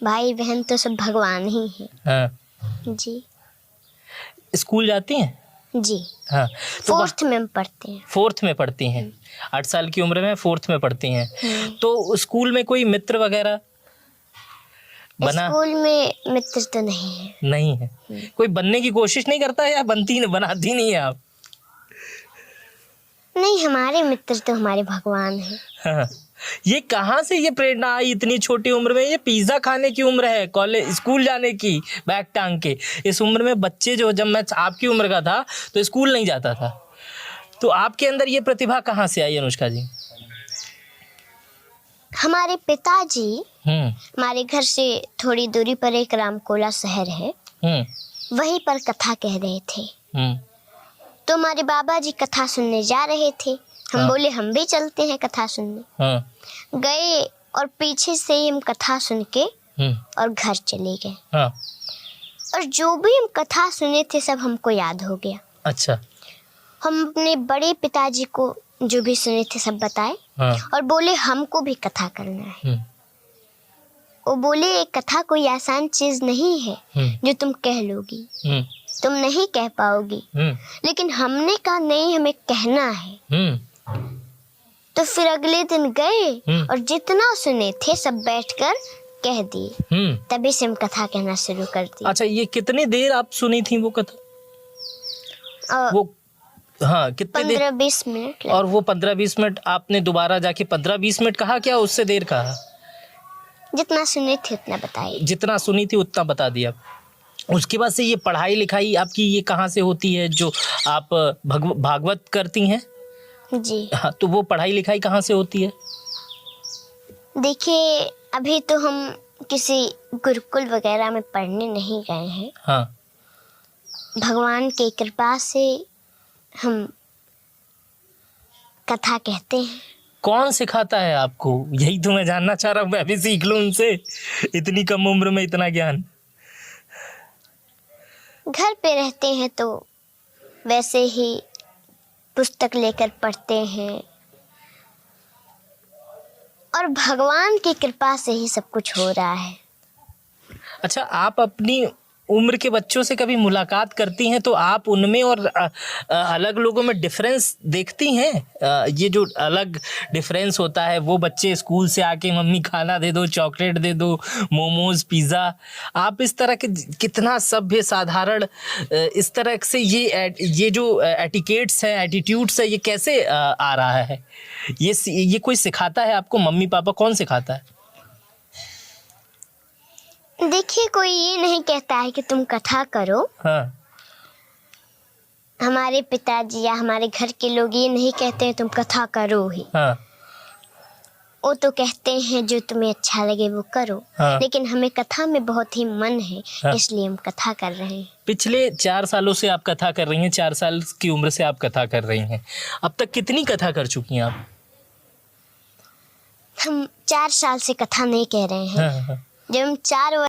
भाई बहन तो सब भगवान ही हैं। हाँ। जी। स्कूल जाती हैं? जी। हाँ। तो 4th में पढ़ते हैं। 4th में पढ़ती हैं, 8 साल की उम्र में 4th में पढ़ती हैं। तो स्कूल में कोई मित्र वगैरह बना? स्कूल में मित्र तो नहीं है। नहीं है। कोई बनने की कोशिश नहीं करता या बनाती नहीं है आप? नहीं, हमारे मित्र तो हमारे भगवान हैं। हाँ। ये कहाँ से ये प्रेरणा आई इतनी छोटी उम्र में? ये पिज्जा खाने की उम्र है, कॉलेज स्कूल जाने की, बैग टांग के। इस उम्र में बच्चे जो, जब मैं आपकी उम्र का था तो स्कूल नहीं जाता था, तो आपके अंदर ये प्रतिभा कहाँ से आई अनुष्का जी? हमारे पिताजी हमारे घर से थोड़ी दूरी पर एक रामकोला शहर है, वहीं पर कथा कह रहे थे। तो हमारे बाबा जी कथा सुनने जा रहे थे। हम बोले हम भी चलते हैं कथा सुनने। गए और पीछे से ही हम कथा सुन के और घर चले गए। और जो भी हम कथा सुने थे सब हमको याद हो गया। अच्छा। हम अपने बड़े पिताजी को जो भी सुने थे सब बताए और बोले हमको भी कथा करना है। वो बोले कथा कोई आसान चीज नहीं है जो तुम कह लोगी, तुम नहीं कह पाओगी, लेकिन हमने कहा नहीं, हमें कहना है। तो फिर अगले दिन गए और जितना सुने थे सब बैठकर कह दिए। तभी से हम कथा कहना शुरू कर दी। अच्छा, ये कितनी देर आप सुनी थी वो कथा? वो हाँ, कितने 15-20 मिनट। और वो 15-20 मिनट आपने दोबारा जाके 15-20 मिनट कहा, क्या उससे देर कहा? जितना सुनी थी उतना बताई। जितना सुनी थी उतना बता दिया। उसके बाद से ये पढ़ाई लिखाई आपकी ये कहाँ से होती है जो आप भागवत करती हैं? जी हाँ, तो वो पढ़ाई लिखाई कहाँ से होती है? देखिए, अभी तो हम किसी गुरुकुल वगैरह में पढ़ने नहीं गए हैं। हाँ। भगवान की कृपा से हम कथा कहते हैं। कौन सिखाता है आपको? यही तो मैं जानना चाह रहा हूँ, मैं भी सीख लूँ उनसे, इतनी कम उम्र में इतना ज्ञान। घर पे रहते हैं तो वैसे ही पुस्तक लेकर पढ़ते हैं और भगवान की कृपा से ही सब कुछ हो रहा है। अच्छा, आप अपनी उम्र के बच्चों से कभी मुलाकात करती हैं तो आप उनमें और अलग लोगों में डिफरेंस देखती हैं? ये जो अलग डिफरेंस होता है, वो बच्चे स्कूल से आके मम्मी खाना दे दो, चॉकलेट दे दो, मोमोज, पिज़्ज़ा, आप इस तरह के कितना सभ्य साधारण, इस तरह से ये जो एटिकेट्स हैं, एटीट्यूड्स है, ये कैसे आ रहा है? ये कोई सिखाता है आपको? मम्मी पापा कौन सिखाता है? देखिए, कोई ये नहीं कहता है कि तुम कथा करो। हाँ। हमारे पिताजी या हमारे घर के लोग ये नहीं कहते हैं तुम कथा करो ही। हाँ। वो तो कहते हैं जो तुम्हें अच्छा लगे वो करो। हाँ। लेकिन हमें कथा में बहुत ही मन है। हाँ। इसलिए हम कथा कर रहे हैं। पिछले 4 सालों से आप कथा कर रही हैं, 4 साल की उम्र से आप कथा कर रही हैं। अब तक कितनी कथा कर चुकी हैं आप? हम 4 साल से कथा नहीं कह रहे हैं। हाँ। जब हम 4